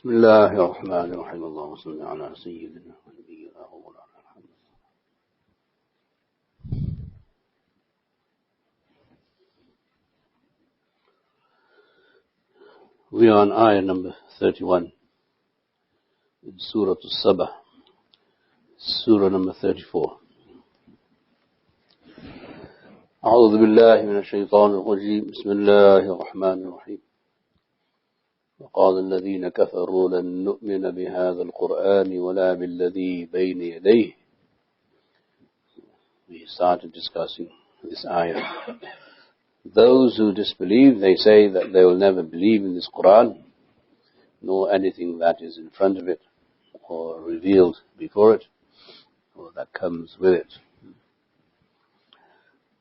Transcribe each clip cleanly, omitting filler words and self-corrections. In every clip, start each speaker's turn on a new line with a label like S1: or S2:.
S1: بسم الله الرحمن الرحيم اللهم صل على سيدنا ونبينا ومولانا محمد. We are on ayah number 31 in Surah Saba, Surah number 34. أعوذ بالله من الشيطان الرجيم بسم الله الرحمن الرحيم. وقال الذين كفروا لن نؤمن بهذا القرآن ولا بالذي بين يديه. We started discussing this ayah. Those who disbelieve, they say that they will never believe in this Quran, nor anything that is in front of it, or revealed before it, or that comes with it.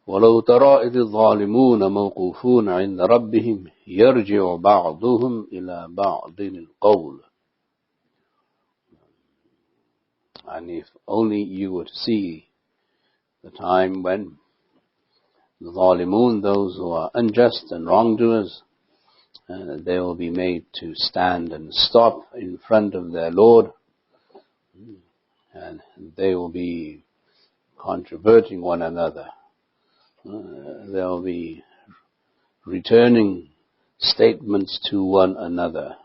S1: وَلَوْ تَرَى إِذِ الظَّالِمُونَ مَوْقُوفُونَ عِنْدَ رَبِّهِمْ يَرْجِعُ بَعْضُهُمْ إِلَى بَعْضٍ الْقَوْلَ. And if only you were to see the time when the Zalimun, those who are unjust and wrongdoers, they will be made to stand and stop in front of their Lord, and they will be controverting one another. They will be returning statements to one another.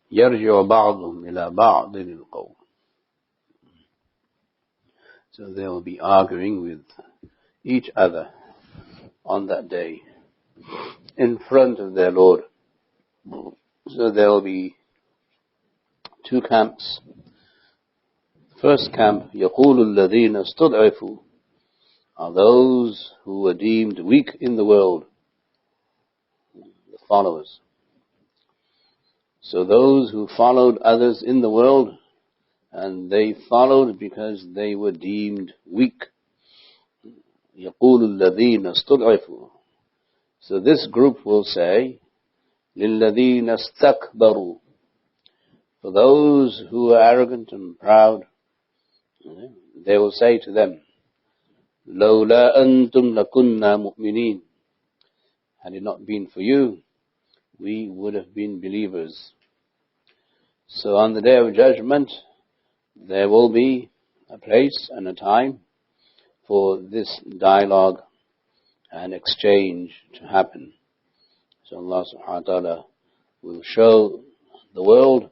S1: يَرْجِعُ بَعْضُهُمْ إِلَى بَعْضٍ الْقَوْلِ. So they will be arguing with each other on that day in front of their Lord. So there will be two camps. First camp, يَقُولُ الَّذِينَ اسْتُضْعِفُوا, are those who were deemed weak in the world, the followers. So those who followed others in the world, and they followed because they were deemed weak. يَقُولُ الَّذِينَ اسْتُضْعِفُوا. So this group will say, لِلَّذِينَ اسْتَكْبَرُوا, for those who are arrogant and proud, they will say to them, لَوْلَا أَنْتُمْ لَكُنَّا مُؤْمِنِينَ. Had it not been for you, we would have been believers. So on the day of judgment, there will be a place and a time for this dialogue and exchange to happen. So Allah subhanahu wa ta'ala will show the world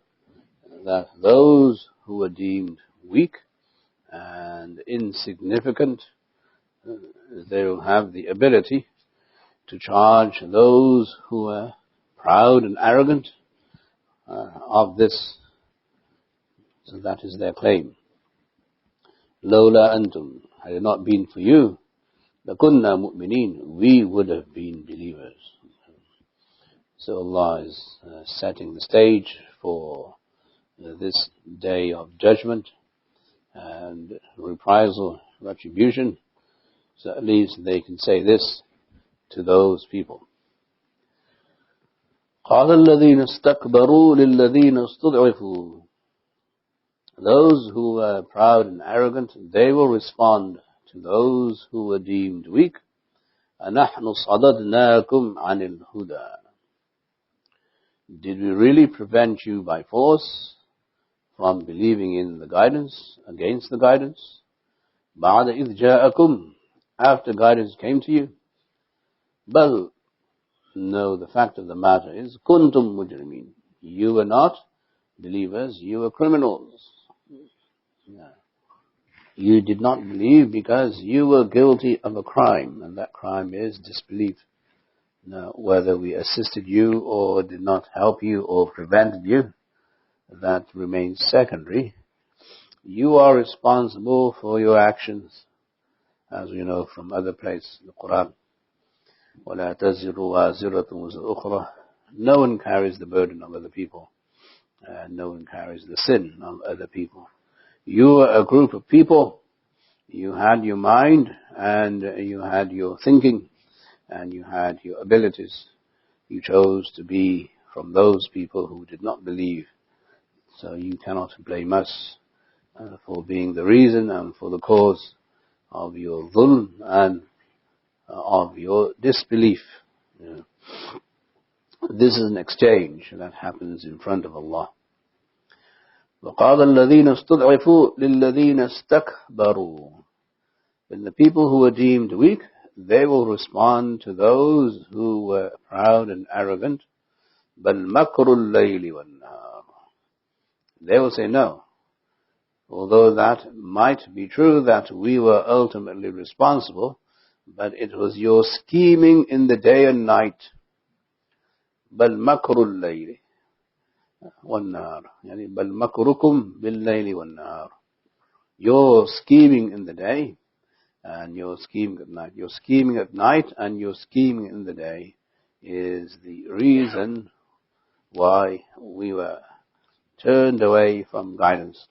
S1: that those who are deemed weak and insignificant, they will have the ability to charge those who are proud and arrogant of this. So that is their claim. لَوْلَا أَنْتُمْ, had it not been for you, لَكُنَّا مُؤْمِنِينَ, we would have been believers. So Allah is setting the stage for this day of judgment and reprisal, retribution. So at least they can say this to those people. قَالَ الَّذِينَ اسْتَكْبَرُوا لِلَّذِينَ اسْتُضْعِفُوا. Those who are proud and arrogant, they will respond to those who were deemed weak. أَنَحْنُ صَدَدْنَاكُمْ عَنِ الْهُدَى. Did we really prevent you by force from believing in the guidance, against the guidance? بَعْدَ إِذْ جَاءَكُمْ, after guidance came to you. But no, the fact of the matter is, kuntum mujrimin, you were not believers, you were criminals. You did not believe because you were guilty of a crime, and that crime is disbelief. Now, whether we assisted you or did not help you or prevented you, that remains secondary. You are responsible for your actions, as we know from other places in the Quran. وَلَا تَزِرُ وَازِرَةٌ وِزْرَ أُخْرَى. No one carries the burden of other people, and no one carries the sin of other people. You are a group of people. You had your mind, and you had your thinking, and you had your abilities. You chose to be from those people who did not believe. So you cannot blame us for being the reason and for the cause of your dhulm and of your disbelief. This is an exchange that happens in front of Allah. وَقَالَ الَّذِينَ اسْتُضْعِفُوا لِلَّذِينَ اسْتَكْبَرُوا. When the people who were deemed weak, they will respond to those who were proud and arrogant. بَلْ مَكْرُ اللَّيْلِ وَالنَّهَارِ. They will say no. Although that might be true that we were ultimately responsible, but it was your scheming in the day and night. بَلْ مَكْرُ اللَّيْلِ وَالنَّهَارِ. بَلْ مَكْرُكُمْ بِاللَّيْلِ وَالنَّهَارِ. Your scheming in the day and your scheming at night. Your scheming at night and your scheming in the day is the reason why we were turned away from guidance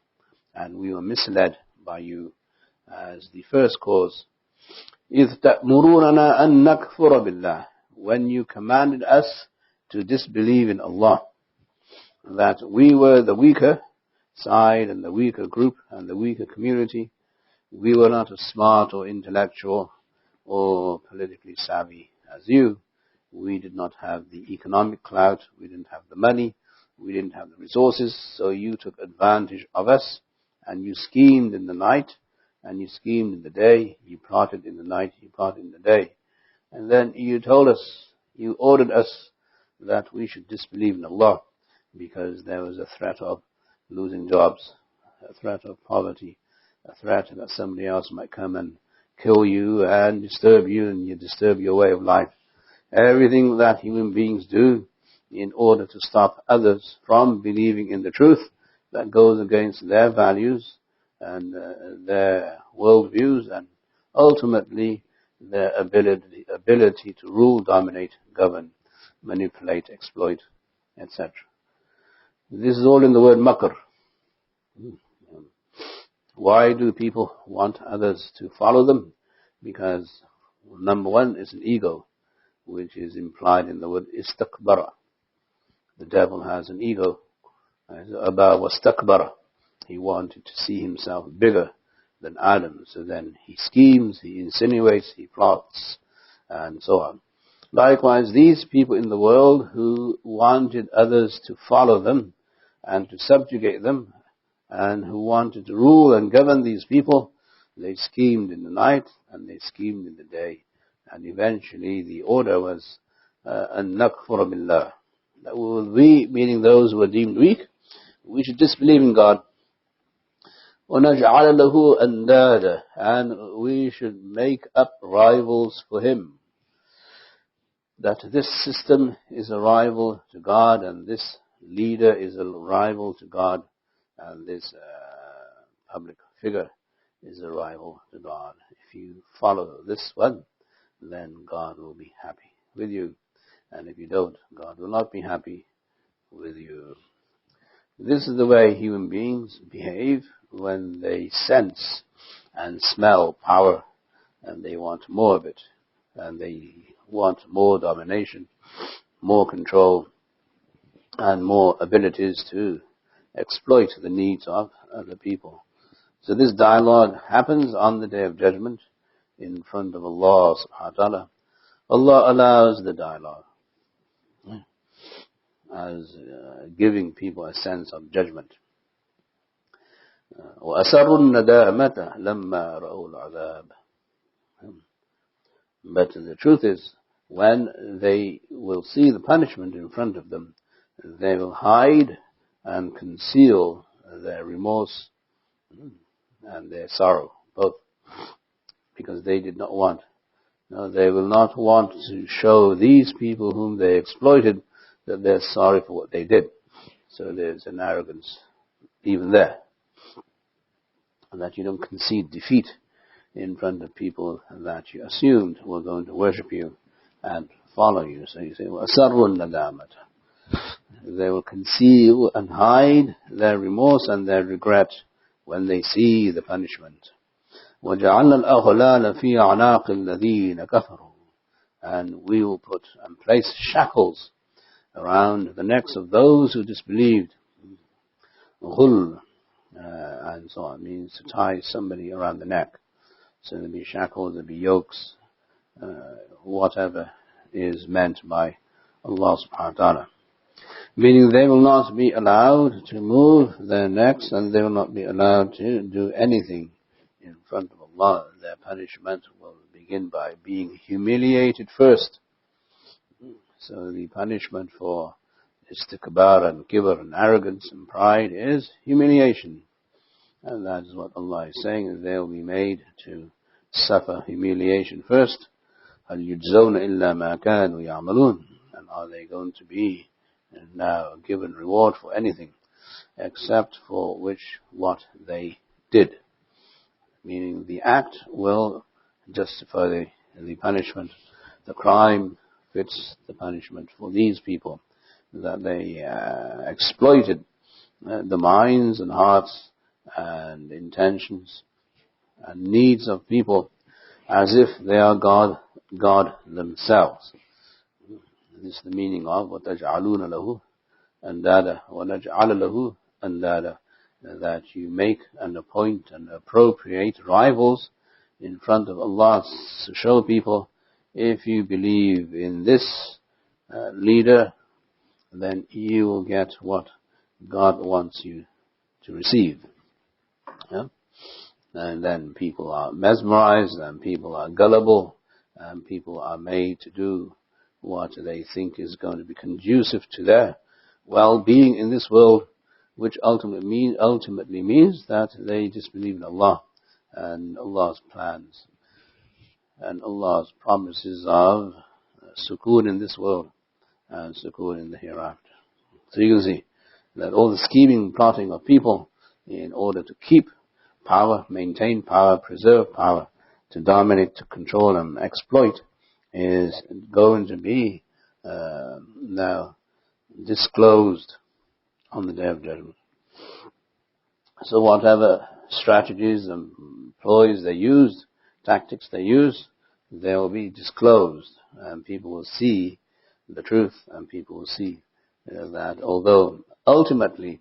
S1: and we were misled by you as the first cause. إِذْ تَأْمُرُونَنَا أَن نَكْفُرَ بِاللَّهِ. When you commanded us to disbelieve in Allah, that we were the weaker side and the weaker group and the weaker community. We were not as smart or intellectual or politically savvy as you. We did not have the economic clout. We didn't have the money. We didn't have the resources. So you took advantage of us and you schemed in the night and you schemed in the day. You plotted in the night. You plotted in the day. And then you told us, you ordered us that we should disbelieve in Allah because there was a threat of losing jobs, a threat of poverty, a threat that somebody else might come and kill you and disturb you and you disturb your way of life. Everything that human beings do in order to stop others from believing in the truth that goes against their values and their worldviews and ultimately their ability to rule, dominate, govern, manipulate, exploit, etc. This is all in the word makr. Why do people want others to follow them? Because number one is an ego, which is implied in the word istikbaar. The devil has an ego. Aba wastakbara. He wanted to see himself bigger than Adam. So then he schemes, he insinuates, he plots, and so on. Likewise, these people in the world who wanted others to follow them and to subjugate them and who wanted to rule and govern these people, they schemed in the night and they schemed in the day. And eventually the order was an nakfur billah. That we, meaning those who were deemed weak, we should disbelieve in God. وَنَجْعَلَ لَهُ أَنْدَادًا. And we should make up rivals for him. That this system is a rival to God and this leader is a rival to God and this public figure is a rival to God. If you follow this one, then God will be happy with you. And if you don't, God will not be happy with you. This is the way human beings behave when they sense and smell power and they want more of it and they want more domination, more control and more abilities to exploit the needs of other people. So this dialogue happens on the Day of Judgment in front of Allah subhanahu wa ta'ala. Allah allows the dialogue as giving people a sense of judgment. وَأَسَرُّوا النَّدَامَةَ لَمَّا رَأَوْا الْعَذَابَ. But the truth is, when they will see the punishment in front of them, they will hide and conceal their remorse and their sorrow, both, because they did not want. No, they will not want to show these people whom they exploited that they're sorry for what they did. So there's an arrogance even there. And that you don't concede defeat in front of people that you assumed were going to worship you and follow you. So you say, وَأَسَرُّوا النَّدَامَةَ. They will conceal and hide their remorse and their regret when they see the punishment. وَجَعَلْنَا الْأَغْلَالَ فِي أَعْنَاقِ الَّذِينَ كَفَرُوا. And we will put and place shackles around the necks of those who disbelieved. غُلْ, and so on, means to tie somebody around the neck. So there'll be shackles, there'll be yokes, whatever is meant by Allah subhanahu wa ta'ala. Meaning they will not be allowed to move their necks and they will not be allowed to do anything in front of Allah. Their punishment will begin by being humiliated first. So the punishment for istikbaar and kibr and arrogance and pride is humiliation. And that is what Allah is saying, that they will be made to suffer humiliation first. هَلْ يُجْزَوْنَ إِلَّا مَا كَانُوا يَعْمَلُونَ. And are they going to be now given reward for anything except for what they did? Meaning the act will justify the punishment. The crime fits the punishment for these people, that they exploited the minds and hearts and intentions and needs of people as if they are God themselves. This is the meaning of وَتَجْعَلُونَ لَهُ أَنْدَادًا وَنَجْعَلَ لَهُ أَنْدَادًا, that you make and appoint and appropriate rivals in front of Allah to show people, if you believe in this leader, then you will get what God wants you to receive. Yeah? And then people are mesmerized, and people are gullible, and people are made to do what they think is going to be conducive to their well-being in this world, which ultimately means that they disbelieve in Allah and Allah's plans and Allah's promises of sukoon in this world and sukoon in the hereafter. So you can see that all the scheming, plotting of people in order to keep power, maintain power, preserve power, to dominate, to control and exploit, is going to be now disclosed on the Day of Judgment. So whatever strategies and ploys they used, tactics they used, they will be disclosed, and people will see the truth, and people will see that although ultimately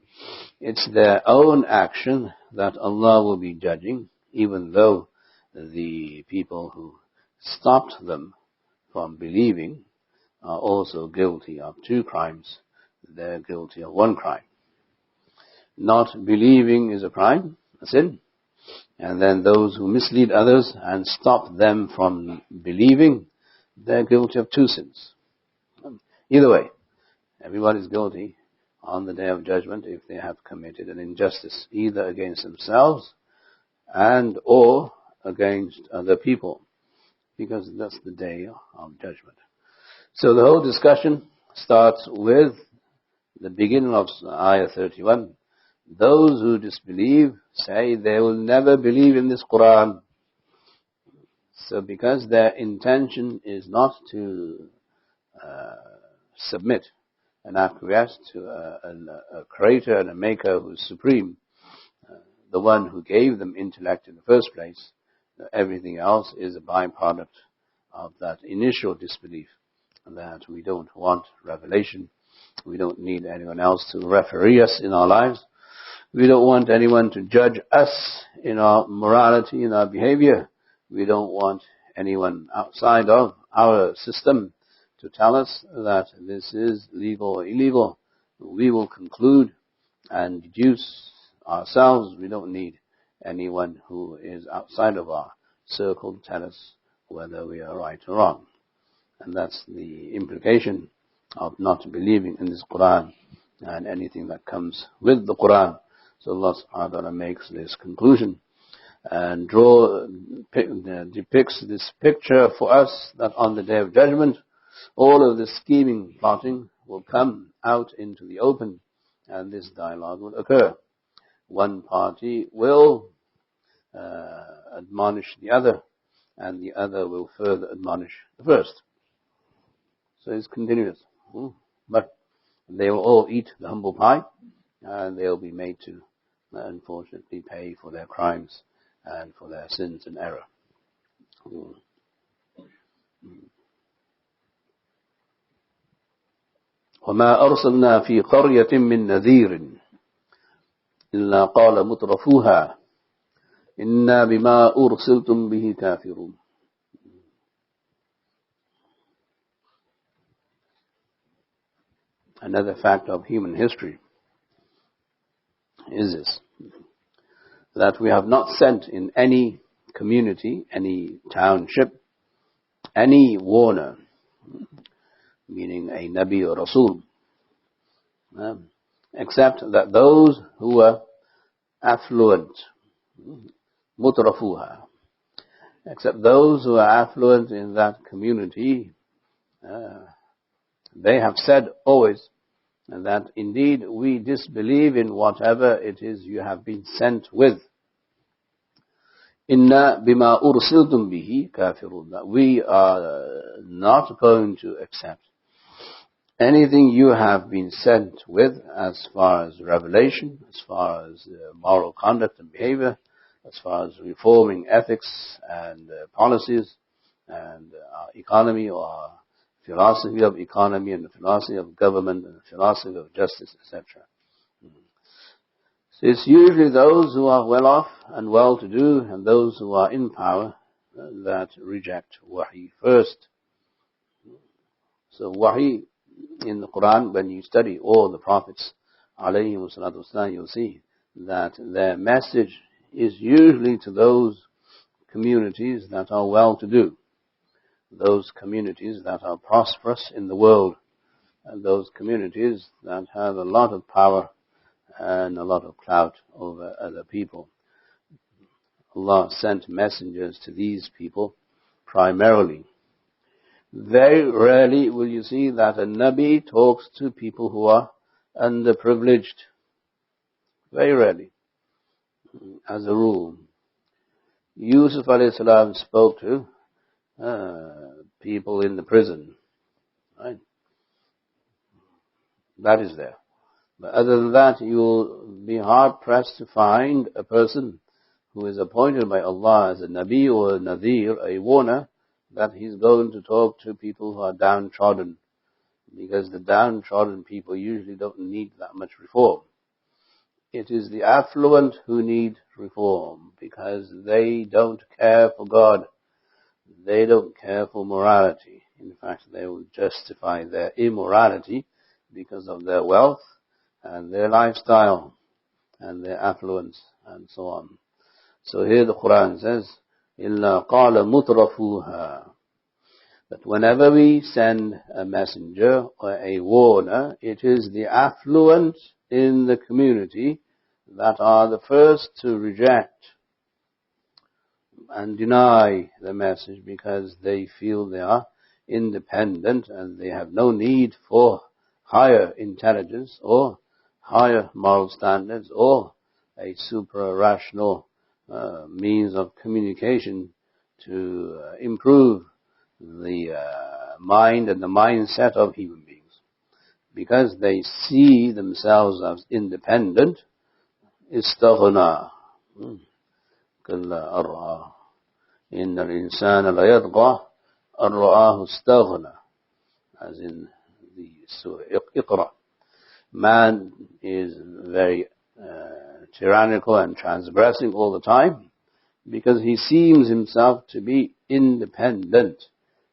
S1: it's their own action that Allah will be judging, even though the people who stopped them from believing are also guilty of two crimes. They're guilty of one crime. Not believing is a crime, a sin. And then those who mislead others and stop them from believing, they're guilty of two sins. Either way, everybody's guilty on the Day of Judgment if they have committed an injustice, either against themselves and or against other people, because that's the Day of Judgment. So the whole discussion starts with the beginning of Ayah 31. Those who disbelieve say they will never believe in this Quran. So because their intention is not to submit and acquiesce to a creator and a maker who is supreme, the one who gave them intellect in the first place, everything else is a byproduct of that initial disbelief, that we don't want revelation, we don't need anyone else to referee us in our lives, we don't want anyone to judge us in our morality, in our behavior, we don't want anyone outside of our system to tell us that this is legal or illegal. We will conclude and deduce ourselves. We don't need anyone who is outside of our circle to tell us whether we are right or wrong. And that's the implication of not believing in this Quran and anything that comes with the Quran. So Allah subhanahu wa ta'ala makes this conclusion and depicts this picture for us, that on the Day of Judgment, all of the scheming, plotting will come out into the open, and this dialogue will occur. One party will admonish the other, and the other will further admonish the first. So it's continuous. But they will all eat the humble pie, and they will be made to, unfortunately, pay for their crimes and for their sins and error. وَمَا أَرْسَلْنَا فِي قَرْيَةٍ مِّن نَذِيرٍ إِلَّا قَالَ مُتْرَفُوهَا إِنَّا بِمَا أُرْسِلْتُمْ بِهِ كَافِرُونَ. Another fact of human history is this, that we have not sent in any community, any township, any warner, meaning a Nabi or Rasul, except that those who were affluent, mutrafuha, except those who are affluent in that community, they have said always that indeed we disbelieve in whatever it is you have been sent with. Inna bima ursiltum bihi kafirun. That we are not going to accept anything you have been sent with as far as revelation, as far as moral conduct and behavior, as far as reforming ethics and policies and our economy or our philosophy of economy and the philosophy of government and the philosophy of justice, etc. So it's usually those who are well off and well to do and those who are in power that reject wahy first. So wahy in the Quran, when you study all the prophets, alayhimu salatu wasalam, you'll see that their message is usually to those communities that are well to do, those communities that are prosperous in the world, and those communities that have a lot of power and a lot of clout over other people. Allah sent messengers to these people primarily. Very rarely will you see that a Nabi talks to people who are underprivileged. Very rarely. As a rule. Yusuf alayhi salam spoke to people in the prison. Right? That is there. But other than that, you'll be hard pressed to find a person who is appointed by Allah as a Nabi or a Nadhir, a warner, that he's going to talk to people who are downtrodden. Because the downtrodden people usually don't need that much reform. It is the affluent who need reform because they don't care for God. They don't care for morality. In fact, they will justify their immorality because of their wealth and their lifestyle and their affluence and so on. So here the Quran says, إِلَّا قَالَ مُتْرَفُوهَا, that whenever we send a messenger or a warner, it is the affluent in the community that are the first to reject and deny the message because they feel they are independent and they have no need for higher intelligence or higher moral standards or a supra-rational means of communication to improve the mind and the mindset of human beings. Because they see themselves as independent, istaghna. كلا أرى إن الإنسان ليطغى أن رآه استغنى, as in the Surah Iqra. Man is very tyrannical and transgressing all the time because he seems himself to be independent.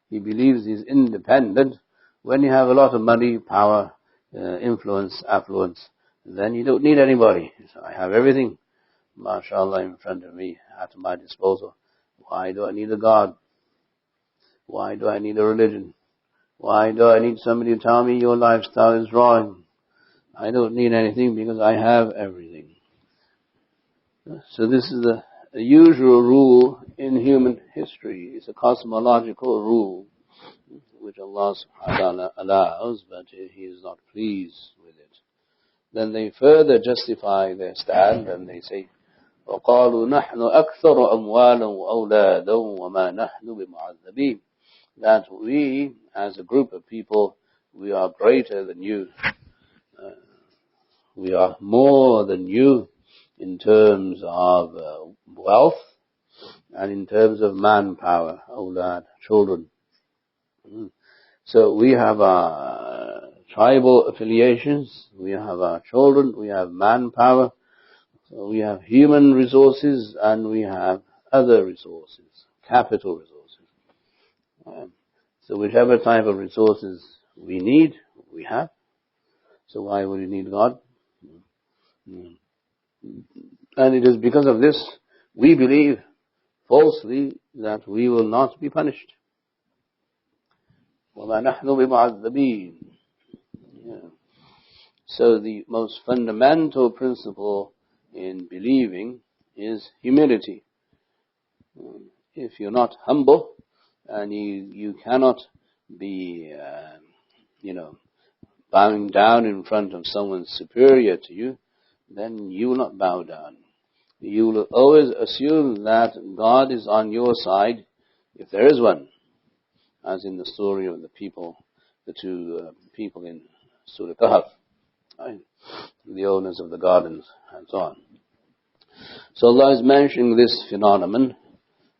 S1: He believes he's independent. When you have a lot of money, power, influence, affluence, then you don't need anybody. So I have everything, mashallah, in front of me, at my disposal. Why do I need a God? Why do I need a religion? Why do I need somebody to tell me your lifestyle is wrong? I don't need anything because I have everything. So this is the usual rule in human history. It's a cosmological rule which Allah subhanahu wa ta'ala allows, but He is not pleased with it. Then they further justify their stand and they say, وَقَالُوا نَحْنُ أَكْثَرُ أَمْوَالًا وَأَوْلَادًا وَمَا نَحْنُ بِمُعَذَّبِينَ, that we, as a group of people, we are greater than you. We are more than you in terms of wealth and in terms of manpower, awlad, children. So we have our tribal affiliations, we have our children, we have manpower, so we have human resources and we have other resources, capital resources. So whichever type of resources we need, we have. So why would you need God? And it is because of this we believe falsely that we will not be punished. وَمَا نَحْنُ بِمُعَذَّبِينَ. So the most fundamental principle in believing is humility. If you're not humble and you cannot be, bowing down in front of someone superior to you, then you will not bow down. You will always assume that God is on your side, if there is one, as in the story of the two people in Surah Kahf, right? The owners of the gardens and so on. So Allah is mentioning this phenomenon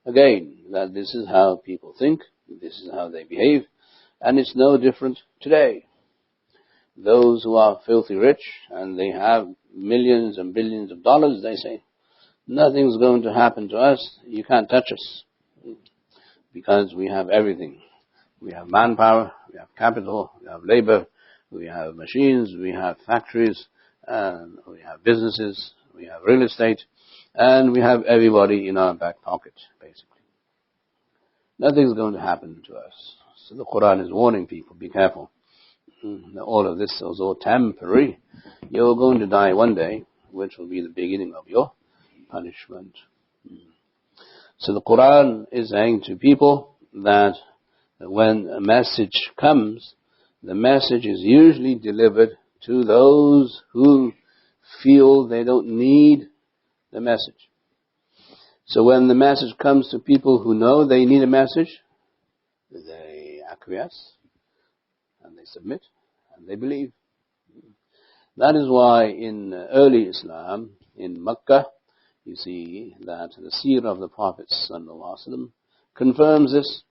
S1: again, that this is how people think, this is how they behave, and it's no different today. Those who are filthy rich and they have millions and billions of dollars, they say, nothing's going to happen to us, you can't touch us, because we have everything. We have manpower, we have capital, we have labor, we have machines, we have factories, and we have businesses, we have real estate, and we have everybody in our back pocket, basically. Nothing's going to happen to us. So the Quran is warning people, be careful. All of this is all temporary. You're going to die one day, which will be the beginning of your punishment. So the Quran is saying to people that when a message comes, the message is usually delivered to those who feel they don't need the message. So when the message comes to people who know they need a message, they acquiesce and they submit and they believe. That is why in early Islam, in Mecca, you see that the seerah of the Prophet ﷺ confirms this,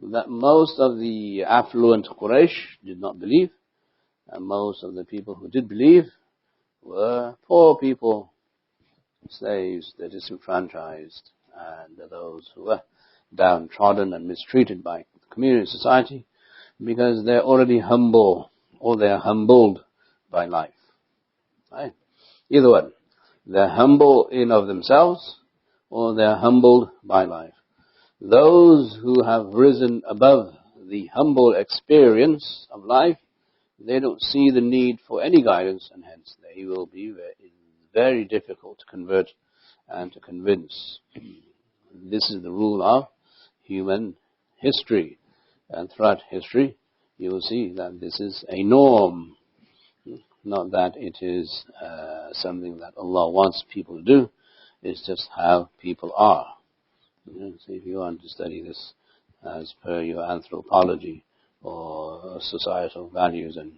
S1: that most of the affluent Quraysh did not believe, and most of the people who did believe were poor people, slaves, the disenfranchised, and those who were downtrodden and mistreated by the community society, because they're already humble, or they're humbled by life. Right? Either one. They're humble in of themselves, or they're humbled by life. Those who have risen above the humble experience of life, they don't see the need for any guidance, and hence they will be very difficult to convert and to convince. This is the rule of human history. And throughout history, you will see that this is a norm. Not that it is something that Allah wants people to do. It's just how people are. So if you want to study this as per your anthropology or societal values and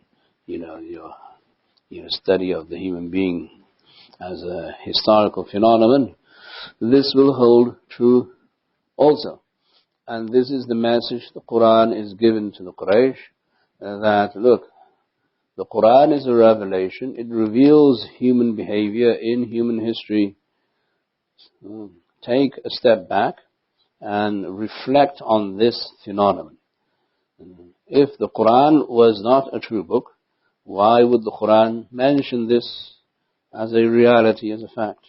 S1: your study of the human being as a historical phenomenon, this will hold true also. And this is the message the Quran is given to the Quraysh, that look, the Quran is a revelation. It reveals human behavior in human history. Take a step back and reflect on this phenomenon. If the Quran was not a true book, why would the Quran mention this as a reality, as a fact?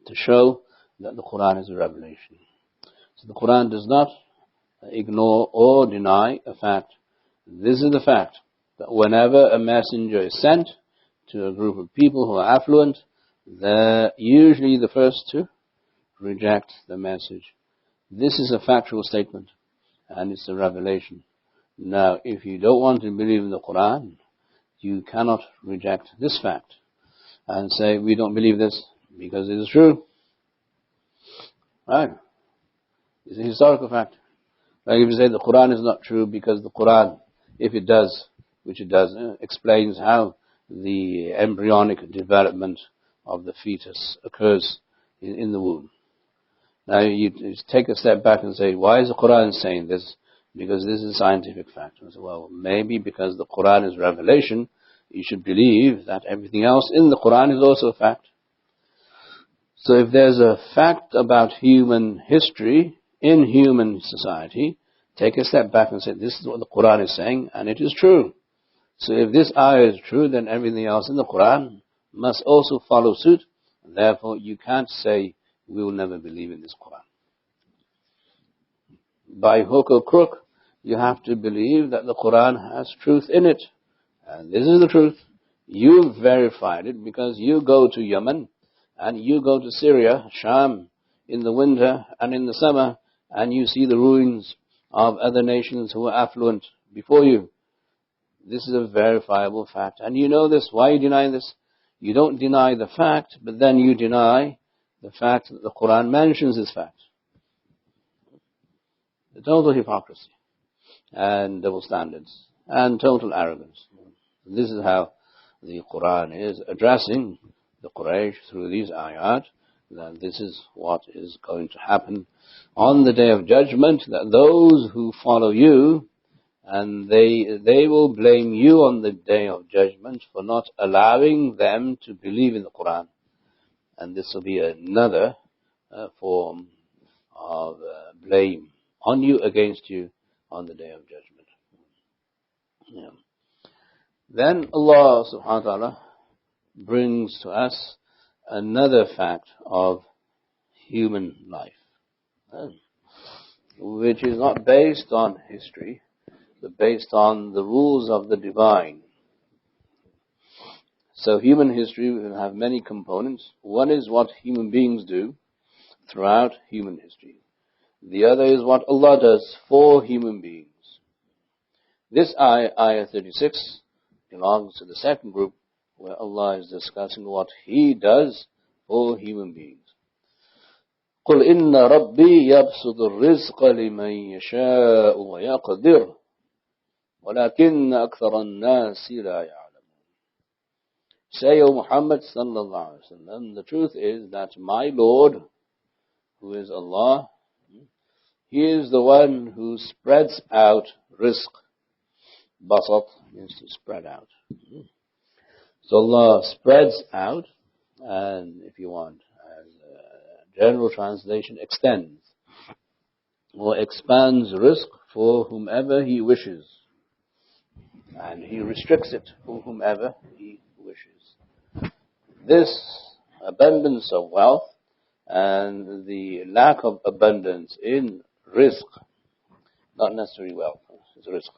S1: To show that the Quran is a revelation. So the Quran does not ignore or deny a fact. This is the fact, that whenever a messenger is sent to a group of people who are affluent, they're usually the first to reject the message. This is a factual statement, and it's a revelation. Now, if you don't want to believe in the Quran, you cannot reject this fact and say, we don't believe this because it is true. Right? It's a historical fact. Like if you say the Quran is not true because the Quran, if it does, which it does, explains how the embryonic development of the fetus occurs in the womb. Now you take a step back and say, why is the Quran saying this? Because this is a scientific fact. I say, well, maybe because the Quran is revelation, you should believe that everything else in the Quran is also a fact. So if there's a fact about human history in human society, take a step back and say, this is what the Quran is saying, and it is true. So if this ayah is true, then everything else in the Quran must also follow suit. Therefore, you can't say, we will never believe in this Quran. By hook or crook, you have to believe that the Quran has truth in it. And this is the truth. You've verified it because you go to Yemen and you go to Syria, Sham, in the winter and in the summer, and you see the ruins of other nations who are affluent before you. This is a verifiable fact. And you know this. Why you deny this? You don't deny the fact, but then you deny the fact that the Quran mentions this fact. The total hypocrisy and double standards and total arrogance. This is how the Quran is addressing the Quraysh through these ayat, that this is what is going to happen on the day of judgment, that those who follow you, and they will blame you on the day of judgment for not allowing them to believe in the Quran. And this will be another form of blame on you, against you, on the day of judgment. Yeah. Then Allah subhanahu wa ta'ala brings to us another fact of human life, which is not based on history, but based on the rules of the divine. So human history will have many components. One is what human beings do throughout human history. The other is what Allah does for human beings. This ayah 36, belongs to the second group, where Allah is discussing what He does for human beings. قُلْ إِنَّ رَبِّي يَبْسُطُ الرِّزْقَ لِمَنْ يَشَاءُ وَيَقْدِرُ وَلَكِنَّ أَكْثَرَ النَّاسِ لَا يَعْلَمُونَ. Say, O Muhammad sallallahu alaihi wasallam, the truth is that my Lord, who is Allah, He is the one who spreads out rizq. Basat means to spread out. So Allah spreads out, and if you want, as a general translation, extends or expands rizq for whomever He wishes, and He restricts it for whomever He wishes. This abundance of wealth and the lack of abundance in rizq, not necessarily wealth, it's rizq,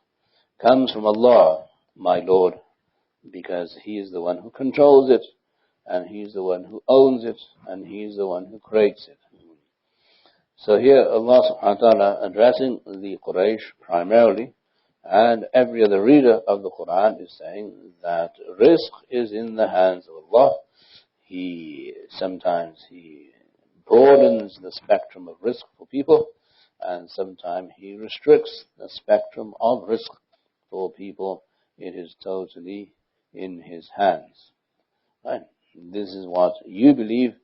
S1: comes from Allah, my Lord, because He is the one who controls it, and He is the one who owns it, and He is the one who creates it. So here Allah subhanahu wa ta'ala addressing the Quraysh primarily, and every other reader of the Quran is saying that rizq is in the hands of Allah. Sometimes He broadens the spectrum of rizq for people, and sometimes He restricts the spectrum of rizq for people. It is totally in His hands. Right? This is what you believe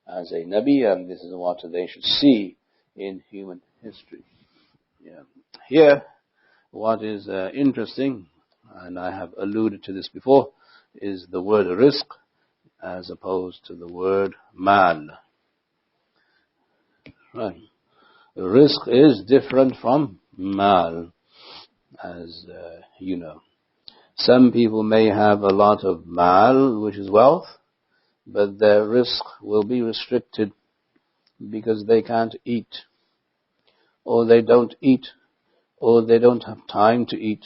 S1: as a Nabi, and this is what they should see in human history. Yeah. Here, what is interesting, and I have alluded to this before, is the word rizq as opposed to the word maal. Right. Rizq is different from maal, as you know. Some people may have a lot of maal, which is wealth, but their rizq will be restricted because they can't eat, or they don't eat, or they don't have time to eat.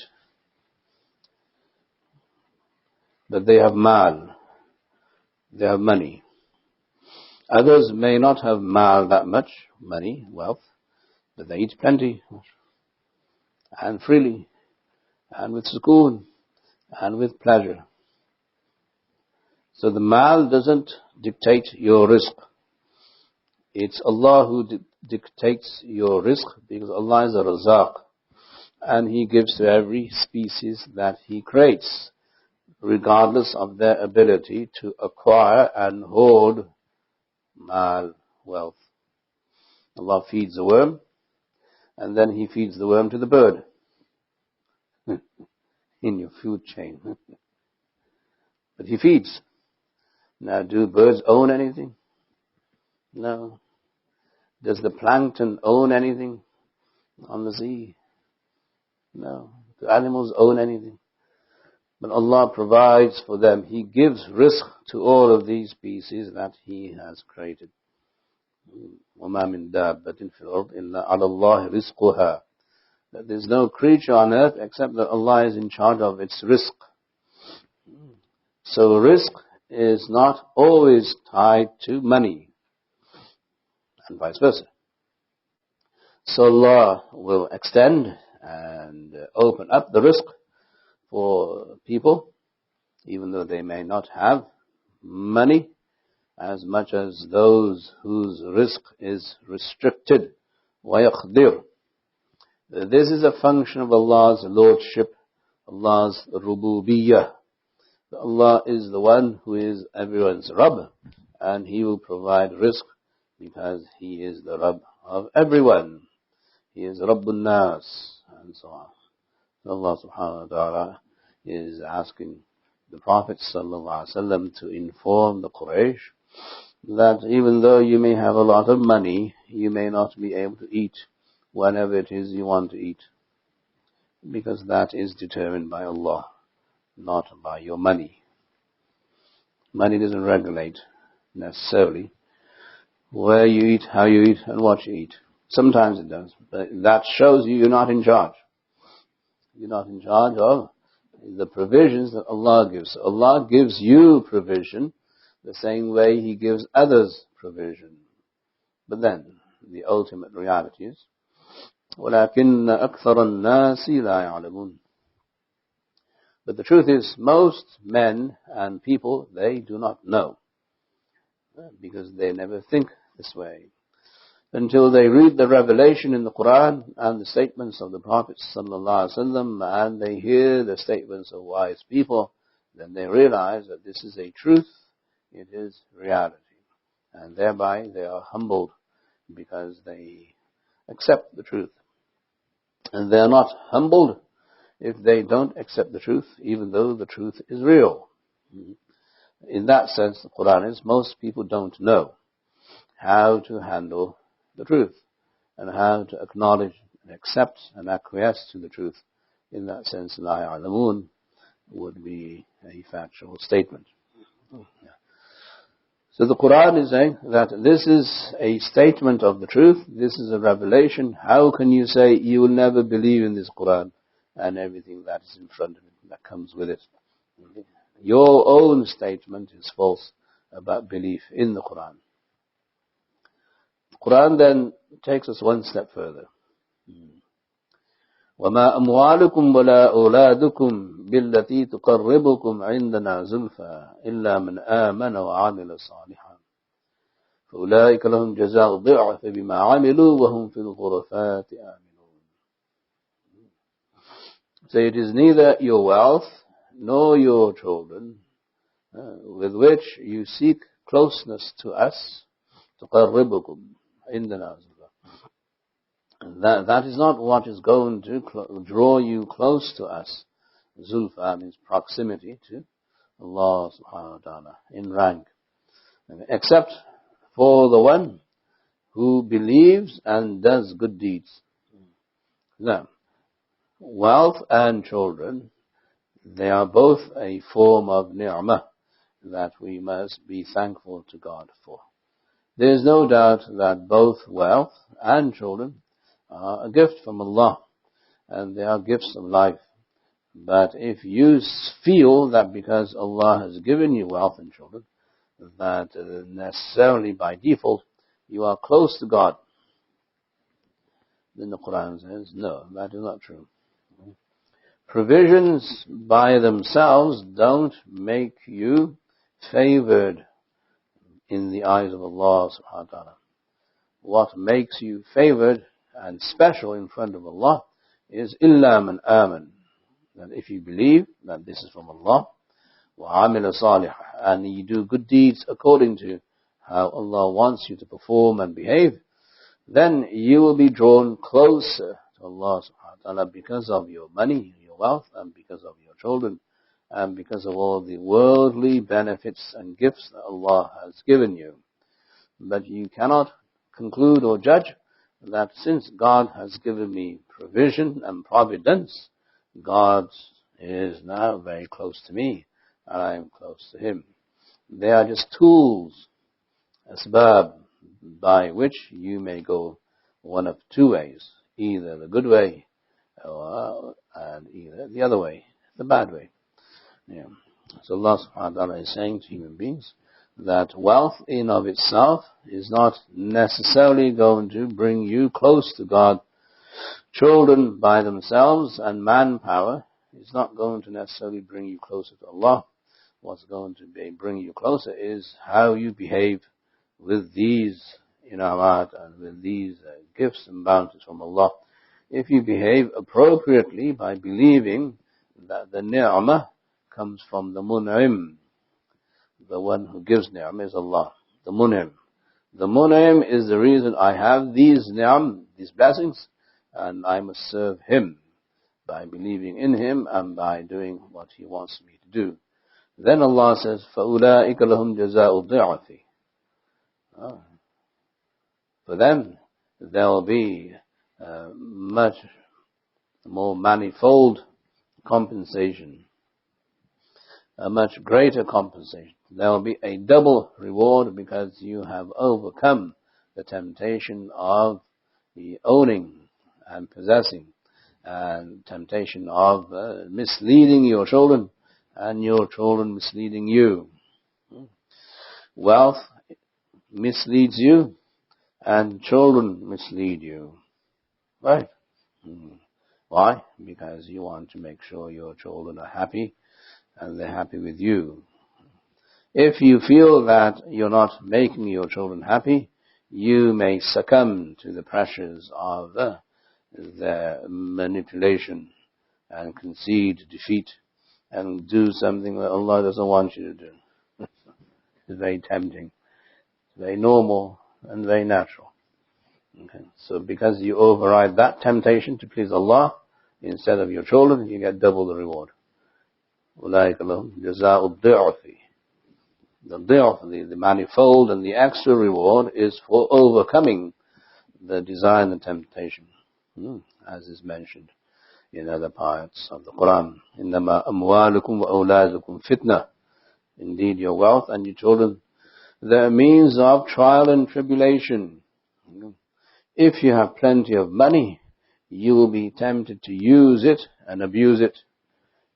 S1: But they have maal, they have money. Others may not have maal, that much money, wealth, but they eat plenty, and freely, and with sukoon, and with pleasure. So the maal doesn't dictate your rizq. It's Allah who dictates your rizq, because Allah is a razaq, and He gives to every species that He creates, regardless of their ability to acquire and hold maal, wealth. Allah feeds the worm, and then He feeds the worm to the bird in your food chain. But He feeds. Now, do birds own anything? No. Does the plankton own anything on the sea? No. Do animals own anything? But Allah provides for them. He gives rizq to all of these species that He has created. وَمَا مِن دَابَّةٍ فِي الْأَرْضِ إِلَّا عَلَى اللَّهِ رِزْقُهَا. That there's no creature on earth except that Allah is in charge of its rizq. So rizq is not always tied to money, and vice versa. So Allah will extend and open up the rizq for people, even though they may not have money, as much as those whose rizq is restricted. وَيَقْدِرُ. This is a function of Allah's lordship, Allah's rububiyyah. Allah is the one who is everyone's Rabb, and He will provide rizq because He is the Rabb of everyone. He is Rabbun Nas, and so on. Allah subhanahu wa ta'ala is asking the Prophet sallallahu alaihi wasallam to inform the Quraysh that even though you may have a lot of money, you may not be able to eat whatever it is you want to eat, because that is determined by Allah, not by your money. Money doesn't regulate necessarily where you eat, how you eat, and what you eat. Sometimes it does, but that shows you you're not in charge. You're not in charge of the provisions that Allah gives. Allah gives you provision the same way He gives others provision. But then, the ultimate reality is, وَلَكِنَّ أَكْثَرَ النَّاسِ لَا يَعْلَمُونَ. But the truth is, most men and people, they do not know, because they never think this way until they read the revelation in the Quran and the statements of the Prophet sallallahu alaihi wasallam, and they hear the statements of wise people. Then they realize that this is a truth, it is reality, and thereby they are humbled because they accept the truth. And they are not humbled if they don't accept the truth, even though the truth is real. In that sense, the Quran is, most people don't know how to handle the truth and how to acknowledge and accept and acquiesce to the truth. In that sense, la ya'lamun would be a factual statement. So the Quran is saying that this is a statement of the truth, this is a revelation. How can you say you will never believe in this Quran and everything that is in front of it, that comes with it? Your own statement is false about belief in the Quran. The Quran then takes us one step further. وَمَا أَمْوَالُكُمْ وَلَا أَوْلَادُكُمْ بِالَّتِي تُقَرِّبُكُمْ عِنْدَنَا زُلْفَى إِلَّا مَنْ آمَنَ وَعَمِلَ صَالِحًا فَأُولَٰئِكَ لَهُمْ جَزَاءُ الضِّعْفِ بِمَا عَمِلُوا وَهُمْ فِي الْغُرَفَاتِ آمِنُونَ. So it is neither your wealth nor your children with which you seek closeness to us, تُقَرِّبُكُمْ عِنْدَنَا زُلْفَى. That is not what is going to draw you close to us. Zulfa means proximity to Allah subhanahu wa ta'ala in rank. Except for the one who believes and does good deeds. Now, wealth and children, they are both a form of ni'mah that we must be thankful to God for. There is no doubt that both wealth and children are a gift from Allah, and they are gifts of life. But if you feel that because Allah has given you wealth and children, that necessarily by default you are close to God, then the Quran says, no, that is not true. Provisions by themselves don't make you favored in the eyes of Allah subhanahu wa ta'ala. What makes you favored and special in front of Allah is illa man aman, that if you believe that this is from Allah, wa amila salih, and you do good deeds according to how Allah wants you to perform and behave, then you will be drawn closer to Allah subhanahu wa ta'ala because of your money, your wealth, and because of your children, and because of all the worldly benefits and gifts that Allah has given you. But you cannot conclude or judge that since God has given me provision and providence, God is now very close to me, and I am close to him. They are just tools, asbab, by which you may go one of two ways, either the good way and either the other way, the bad way. Yeah. So Allah subhanahu wa ta'ala is saying to human beings that wealth in of itself is not necessarily going to bring you close to God. Children by themselves and manpower is not going to necessarily bring you closer to Allah. What's going to bring you closer is how you behave with these inamat and with these gifts and bounties from Allah. If you behave appropriately by believing that the ni'mah comes from the Mun'im, the one who gives ni'mah is Allah, the Mun'im. The Mun'im is the reason I have these ni'am, these blessings, and I must serve Him by believing in Him and by doing what He wants me to do. Then Allah says, فَأُولَٰئِكَ لَهُمْ جَزَاءُ الضِّعْفِ. For them, there will be much more manifold compensation, a much greater compensation. There will be a double reward because you have overcome the temptation of the owning and possessing, and temptation of misleading your children, and your children misleading you. Wealth misleads you, and children mislead you. Right? Why? Because you want to make sure your children are happy, and they're happy with you. If you feel that you're not making your children happy, you may succumb to the pressures of their manipulation and concede defeat and do something that Allah doesn't want you to do. It's very tempting, very normal and very natural. Okay. So because you override that temptation to please Allah instead of your children, you get double the reward. أُولَٰئِكَ لَهُمْ جَزَاءُ الضِّعْفِ. The manifold and the extra reward is for overcoming the desire and the temptation, as is mentioned in other parts of the Quran. إِنَّمَا أَمْوَالُكُمْ وَأَوْلَادُكُمْ فِتْنَةٌ. Indeed, your wealth and your children, they're means of trial and tribulation. If you have plenty of money, you will be tempted to use it and abuse it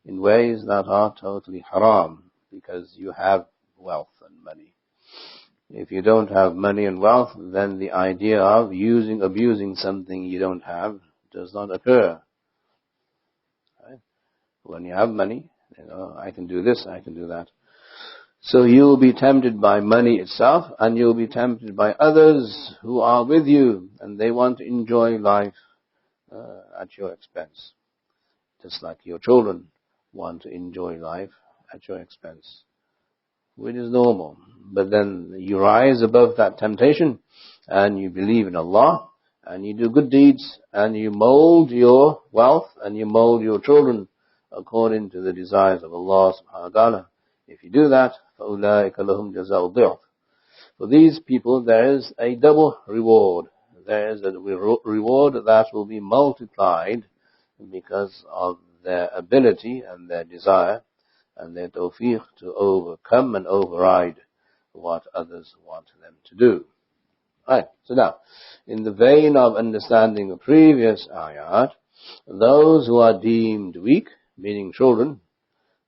S1: in ways that are totally haram, because you have wealth and money. If you don't have money and wealth, then the idea of abusing something you don't have does not occur. Right? When you have money, I can do this, I can do that. So you'll be tempted by money itself, and you'll be tempted by others who are with you, and they want to enjoy life at your expense. Just like your children want to enjoy life at your expense, which is normal. But then you rise above that temptation, and you believe in Allah, and you do good deeds, and you mold your wealth, and you mold your children according to the desires of Allah subhanahu wa ta'ala. If you do that, فَأُولَٰئِكَ لَهُمْ جَزَاءُ الضِّعْفِ. For these people, there is a double reward. There is a reward that will be multiplied because of their ability and their desire and their tawfiq to overcome and override what others want them to do. Right. So now, in the vein of understanding the previous ayat, those who are deemed weak, meaning children,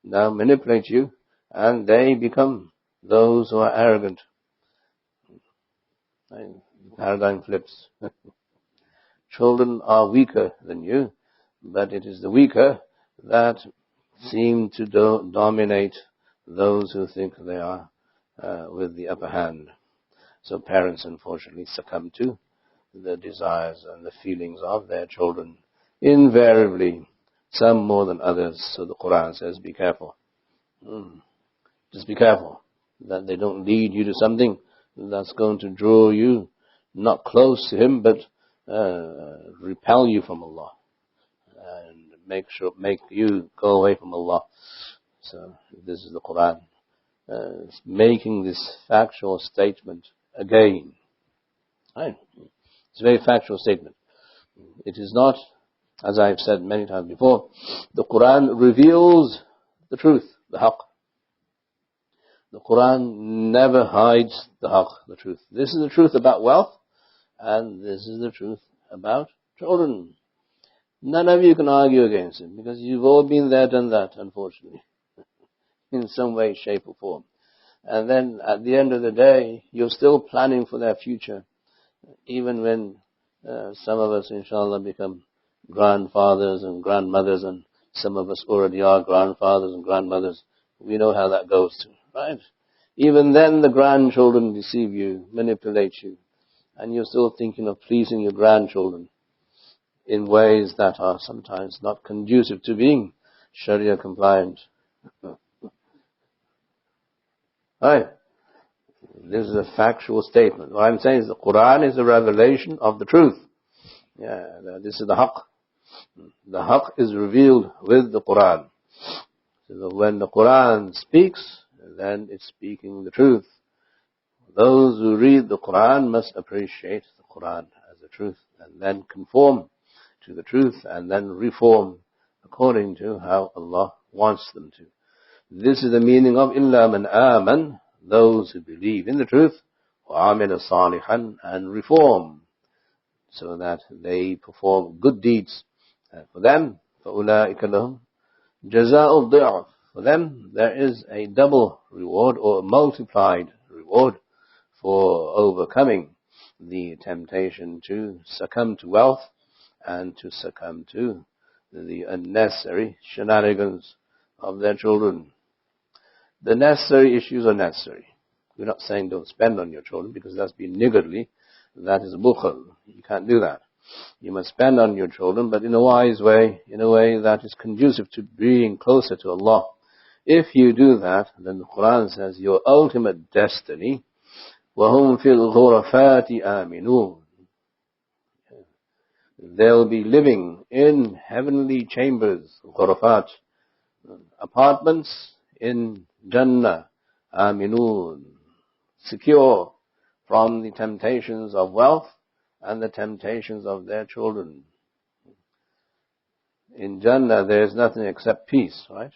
S1: now manipulate you, and they become those who are arrogant. Paradigm flips. Children are weaker than you, but it is the weaker that seem to dominate those who think they are with the upper hand. So parents, unfortunately, succumb to the desires and the feelings of their children. Invariably, some more than others. So the Quran says, be careful. Just be careful that they don't lead you to something that's going to draw you not close to Him, but repel you from Allah and make you go away from Allah. So this is the Quran it's making this factual statement again. Right? It's a very factual statement. It is not As I've said many times before, the Quran reveals the truth, the haqq. The Quran never hides the haqq, the truth. This is the truth about wealth, and this is the truth about children. None of you can argue against it, because you've all been there, done that, unfortunately, in some way, shape or form. And then at the end of the day, you're still planning for their future, even when some of us, inshallah, become grandfathers and grandmothers, and some of us already are grandfathers and grandmothers. We know how that goes too, right? Even then the grandchildren deceive you, manipulate you, and you're still thinking of pleasing your grandchildren in ways that are sometimes not conducive to being Sharia compliant. Right? This is a factual statement. What I'm saying is the Quran is a revelation of the truth. Yeah, this is the haqq. The haqq is revealed with the Quran. So when the Quran speaks, then it's speaking the truth. Those who read the Quran must appreciate the Quran as the truth, and then conform to the truth, and then reform according to how Allah wants them to. This is the meaning of إِلَّا مَنْ آمَنَ, those who believe in the truth, وَعَمِلَ صَالِحًا, and reform, so that they perform good deeds. For them, فَأُولَٰئِكَ لَهُمْ جَزَاءُ الضِّعْفِ, for them there is a double reward or a multiplied reward for overcoming the temptation to succumb to wealth and to succumb to the unnecessary shenanigans of their children. The necessary issues are necessary. We're not saying don't spend on your children, because that's been niggardly. That is bukhal. You can't do that. You must spend on your children, but in a wise way, in a way that is conducive to being closer to Allah. If you do that, then the Quran says your ultimate destiny, وَهُمْ فِي الْغُرَفَاتِ آمِنُونَ, they'll be living in heavenly chambers, ghurafat, apartments in Jannah, aminun, secure from the temptations of wealth and the temptations of their children. In Jannah there is nothing except peace, right?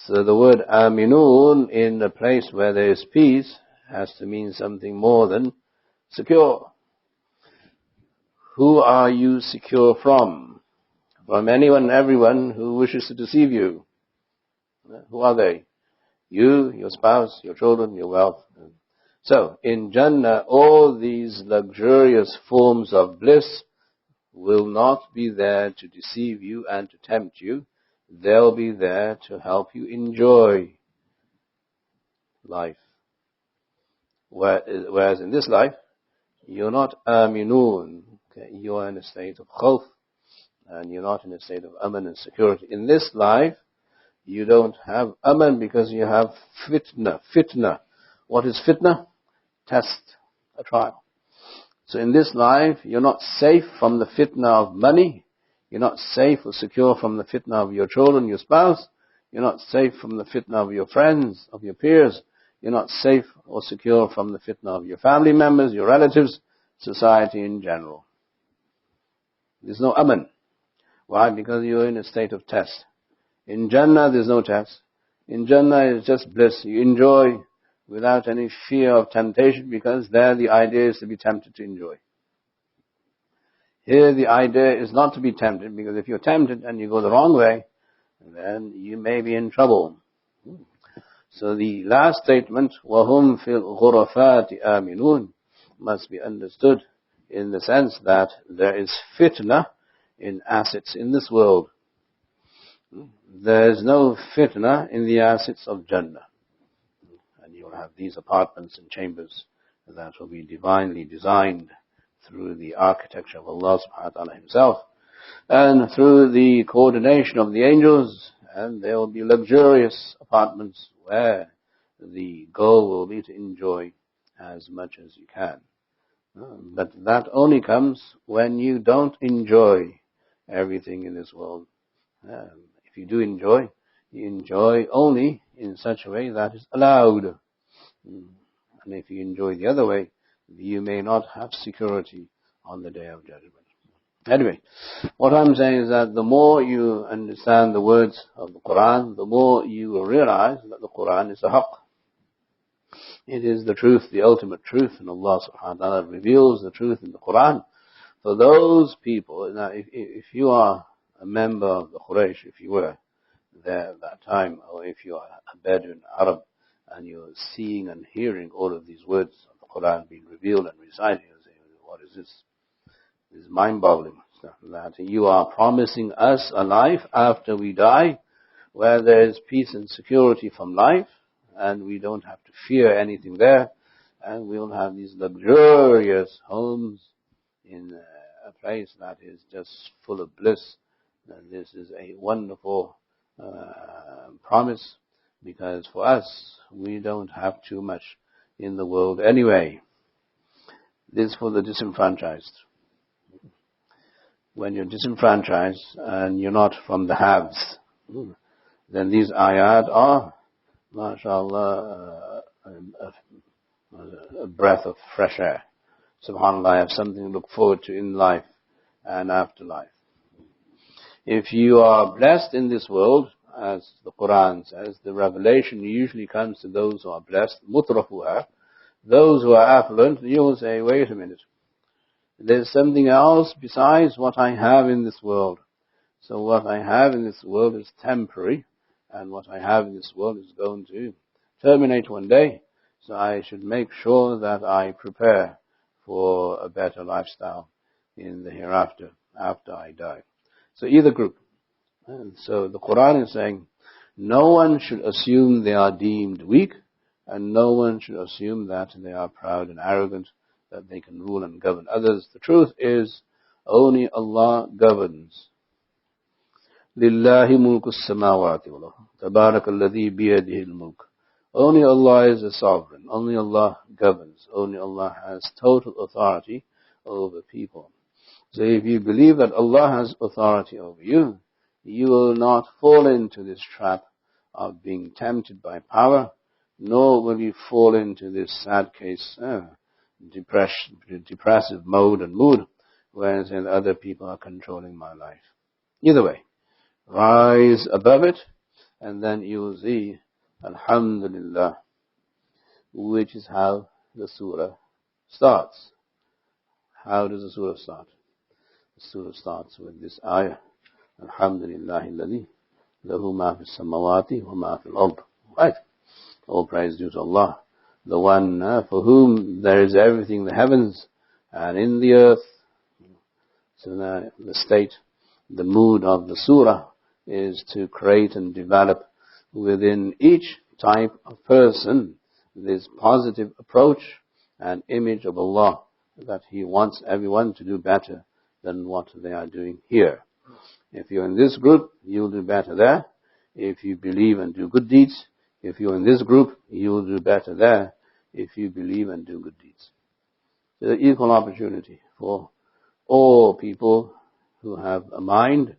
S1: So the word aminun in a place where there is peace has to mean something more than secure. Who are you secure from? From anyone and everyone who wishes to deceive you. Who are they? You, your spouse, your children, your wealth. So, in Jannah, all these luxurious forms of bliss will not be there to deceive you and to tempt you. They'll be there to help you enjoy life. Whereas in this life, you're not aminun. Okay? You're in a state of khawf, and you're not in a state of aman and security. In this life, you don't have aman because you have fitna. Fitna. What is fitna? Test, a trial. So in this life, you're not safe from the fitna of money. You're not safe or secure from the fitna of your children, your spouse. You're not safe from the fitna of your friends, of your peers. You're not safe or secure from the fitna of your family members, your relatives, society in general. There's no aman. Why? Because you're in a state of test. In Jannah, there's no test. In Jannah, it's just bliss. You enjoy without any fear of temptation, because there the idea is to be tempted to enjoy. Here the idea is not to be tempted, because if you're tempted and you go the wrong way, then you may be in trouble. So the last statement, وَهُمْ فِي الْغُرَفَاتِ آمِنُونَ, must be understood in the sense that there is fitna in assets in this world. There is no fitna in the assets of Jannah. And you'll have these apartments and chambers that will be divinely designed through the architecture of Allah subhanahu wa ta'ala himself, and through the coordination of the angels, and there will be luxurious apartments where the goal will be to enjoy as much as you can. But that only comes when you don't enjoy everything in this world. If you do enjoy, you enjoy only in such a way that is allowed. And if you enjoy the other way, you may not have security on the Day of Judgment. Anyway, what I'm saying is that the more you understand the words of the Quran, the more you will realize that the Quran is the haqq. It is the truth, the ultimate truth, and Allah subhanahu wa ta'ala reveals the truth in the Quran. For those people, now if you are a member of the Quraysh, if you were there at that time, or if you are a Bedouin Arab, and you're seeing and hearing all of these words of the Quran being revealed and recited, you say, what is this? This is mind-boggling stuff like that. You are promising us a life after we die, where there is peace and security from life, and we don't have to fear anything there, and we'll have these luxurious homes in a place that is just full of bliss. And this is a wonderful promise, because for us, we don't have too much in the world anyway. This is for the disenfranchised. When you're disenfranchised and you're not from the haves, then these ayat are, mashallah, a breath of fresh air. SubhanAllah, I have something to look forward to in life and afterlife. If you are blessed in this world, as the Quran says, the revelation usually comes to those who are blessed, mutrafuha, those who are affluent. You will say, wait a minute, there's something else besides what I have in this world. So what I have in this world is temporary, and what I have in this world is going to terminate one day. So I should make sure that I prepare for a better lifestyle in the hereafter, after I die. So either group. And so the Quran is saying, no one should assume they are deemed weak, and no one should assume that they are proud and arrogant, that they can rule and govern others. The truth is, only Allah governs. لِلَّهِ مُلْكُ السَّمَاوَاتِ وَالْأَرْضِ تَبَارَكَ الَّذِي بِيَدِهِ الْمُلْكُ. Only Allah is a sovereign. Only Allah governs. Only Allah has total authority over people. So if you believe that Allah has authority over you, you will not fall into this trap of being tempted by power, nor will you fall into this sad case, depressive mode and mood, whereas other people are controlling my life. Either way, rise above it, and then you will see, Alhamdulillah, which is how the surah starts. How does the surah start? The surah starts with this ayah, Alhamdulillahi alladhi lahu ma fi samawati wa ma fi al-ard. Right? All praise due to Allah, the one for whom there is everything in the heavens and in the earth. So the state, the mood of the surah is to create and develop within each type of person this positive approach and image of Allah, that He wants everyone to do better than what they are doing here. If you're in this group, you'll do better there. If you believe and do good deeds, if you're in this group, you'll do better there. If you believe and do good deeds. There's equal opportunity for all people who have a mind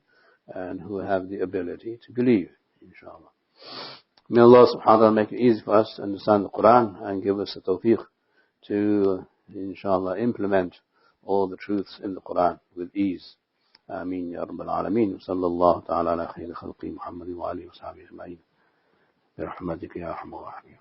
S1: and who have the ability to believe, inshallah. May Allah subhanahu wa ta'ala make it easy for us to understand the Quran and give us the tawfiq to, inshallah, implement all the truths in the Quran with ease. Ameen ya Rabbal Alameen. Sallallahu ta'ala ala khayri khalqi Muhammad wa alihi wa sahbihi ajma'in. برحمتك يا أرحم الراحمين.